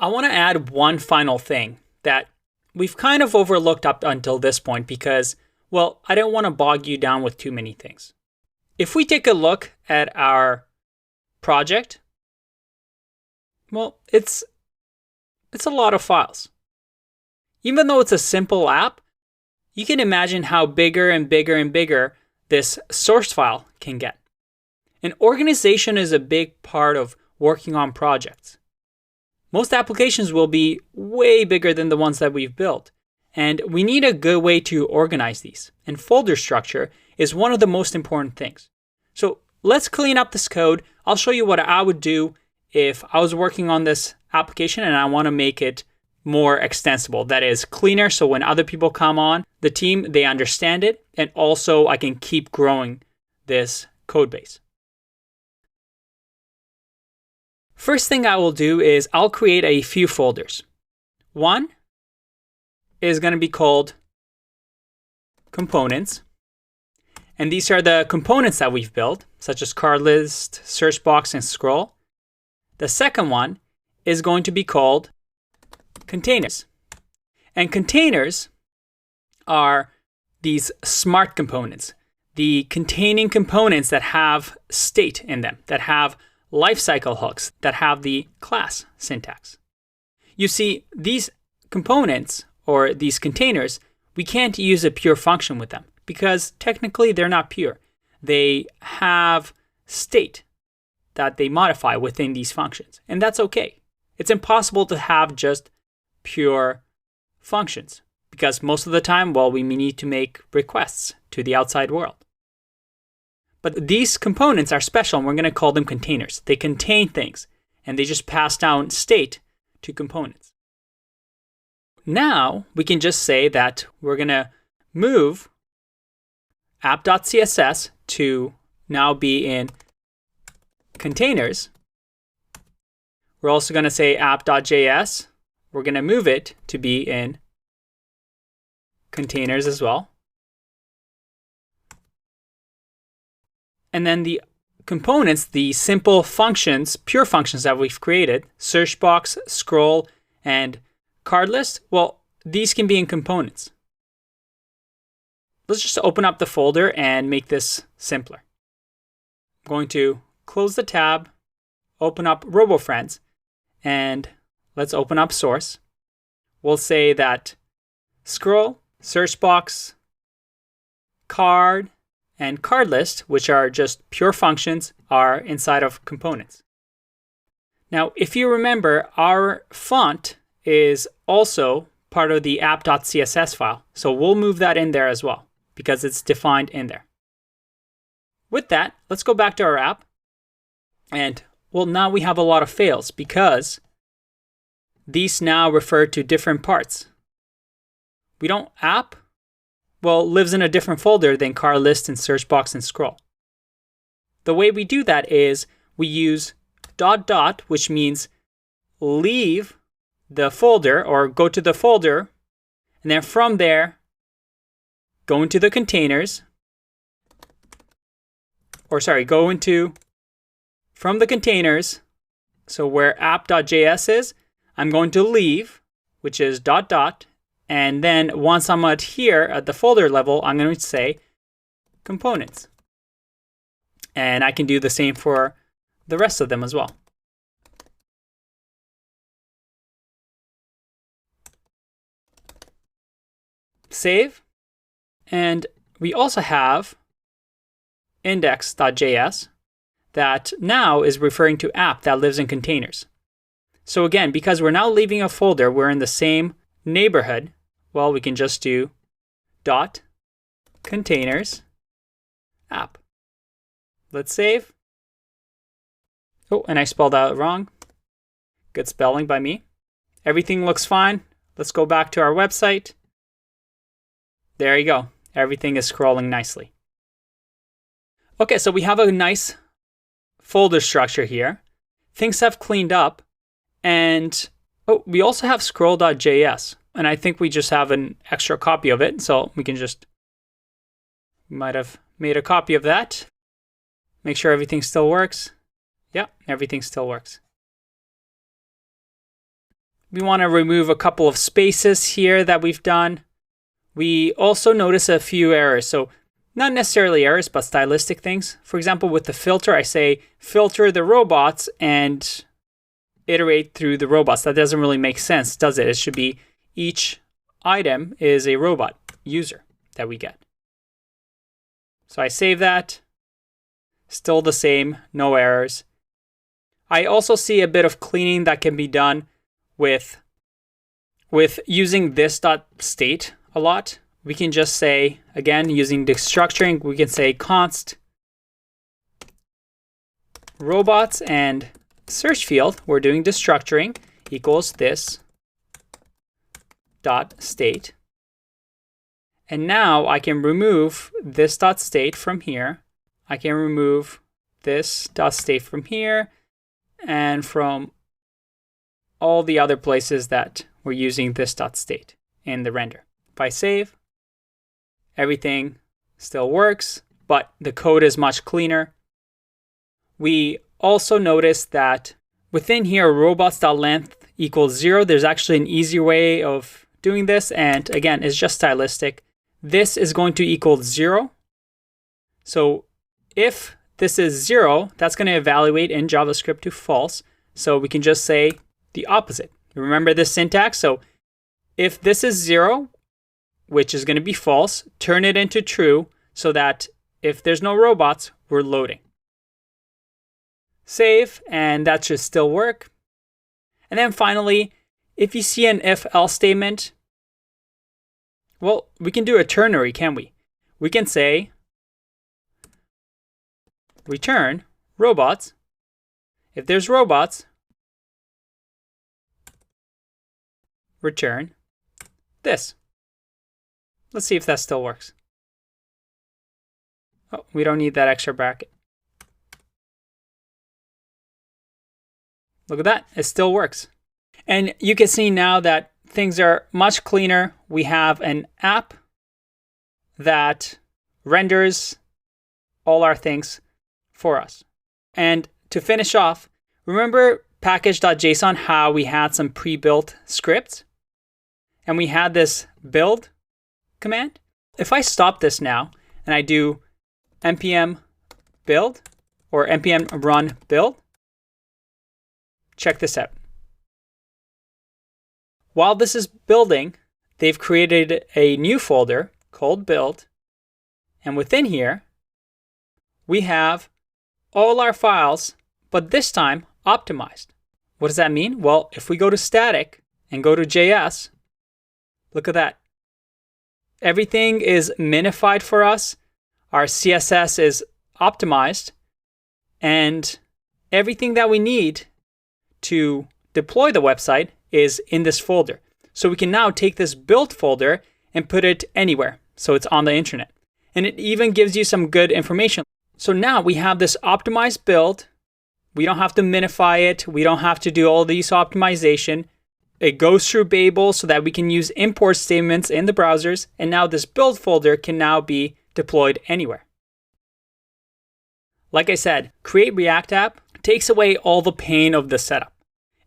I want to add one final thing that we've kind of overlooked up until this point because, well, I don't want to bog you down with too many things. If we take a look at our project, well, it's a lot of files. Even though it's a simple app, you can imagine how bigger and bigger and bigger this source file can get. And organization is a big part of working on projects. Most applications will be way bigger than the ones that we've built, and we need a good way to organize these. And folder structure is one of the most important things. So let's clean up this code. I'll show you what I would do if I was working on this application and I want to make it more extensible. That is cleaner, so when other people come on the team, they understand it, and also I can keep growing this code base. First thing I will do is I'll create a few folders. One is going to be called components. And these are the components that we've built, such as card list, search box, and scroll. The second one is going to be called containers. And containers are these smart components, the containing components that have state in them, that have lifecycle hooks, that have the class syntax. You see, these components or these containers, we can't use a pure function with them because technically they're not pure. They have state that they modify within these functions, and that's okay. It's impossible to have just pure functions because most of the time, well, we need to make requests to the outside world. But these components are special, and we're going to call them containers. They contain things, and they just pass down state to components. Now, we can just say that we're going to move app.css to now be in containers. We're also going to say app.js. We're going to move it to be in containers as well. And then the components, the simple functions, pure functions that we've created, search box, scroll, and card list, well, these can be in components. Let's just open up the folder and make this simpler. I'm going to close the tab, open up RoboFriends, and let's open up source. We'll say that scroll, search box, card, and card list, which are just pure functions, are inside of components. Now, if you remember, our font is also part of the app.css file. So we'll move that in there as well because it's defined in there. With that, let's go back to our app. And well, now we have a lot of fails because these now refer to different parts. We don't app, well, lives in a different folder than card list and search box and scroll. The way we do that is we use ... which means leave the folder or go to the folder, and then from there, go into the containers, from the containers, so where app.js is, I'm going to leave, which is ... and then once I'm at here at the folder level, I'm going to say components. And I can do the same for the rest of them as well. Save. And we also have index.js that now is referring to app that lives in containers. So again, because we're now leaving a folder, we're in the same neighborhood. Well, we can just do .containers app. Let's save. Oh, and I spelled out wrong. Good spelling by me. Everything looks fine. Let's go back to our website. There you go. Everything is scrolling nicely. Okay, so we have a nice folder structure here. Things have cleaned up. And we also have scroll.js. And I think we just have an extra copy of it. So we might have made a copy of that. Make sure everything still works. Yeah, everything still works. We want to remove a couple of spaces here that we've done. We also notice a few errors. So not necessarily errors, but stylistic things. For example, with the filter, I say filter the robots and iterate through the robots. That doesn't really make sense, does it? It should be each item is a robot user that we get. So I save that. Still the same, no errors. I also see a bit of cleaning that can be done with using this.state a lot. We can just say, again, using destructuring, we can say const robots and search field, we're doing destructuring, equals this dot state. And now I can remove this dot state from here. I can remove this dot state from here and from all the other places that we're using this dot state in the render. If I save, everything still works, but the code is much cleaner. We also notice that within here, robots.length equals 0. There's actually an easier way of doing this. And again, it's just stylistic. This is going to equal 0. So if this is 0, that's going to evaluate in JavaScript to false. So we can just say the opposite. Remember this syntax? So if this is 0, which is going to be false, turn it into true so that if there's no robots, we're loading. Save, and that should still work. And then finally, if you see an if-else statement, well, we can do a ternary, can't we? We can say return robots. If there's robots, return this. Let's see if that still works. Oh, we don't need that extra bracket. Look at that, it still works. And you can see now that things are much cleaner. We have an app that renders all our things for us. And to finish off, remember package.json, how we had some pre-built scripts? And we had this build command. If I stop this now and I do npm build or npm run build, check this out. While this is building, they've created a new folder called build. And within here, we have all our files, but this time optimized. What does that mean? Well, if we go to static and go to JS, look at that. Everything is minified for us. Our CSS is optimized. And everything that we need to deploy the website is in this folder. So we can now take this build folder and put it anywhere. So it's on the internet. And it even gives you some good information. So now we have this optimized build. We don't have to minify it. We don't have to do all these optimization. It goes through Babel so that we can use import statements in the browsers. And now this build folder can now be deployed anywhere. Like I said, Create React App takes away all the pain of the setup.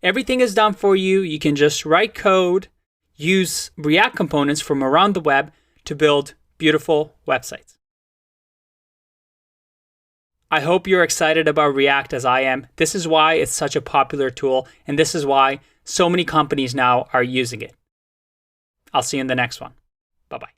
Everything is done for you. You can just write code, use React components from around the web to build beautiful websites. I hope you're excited about React as I am. This is why it's such a popular tool, and this is why so many companies now are using it. I'll see you in the next one. Bye-bye.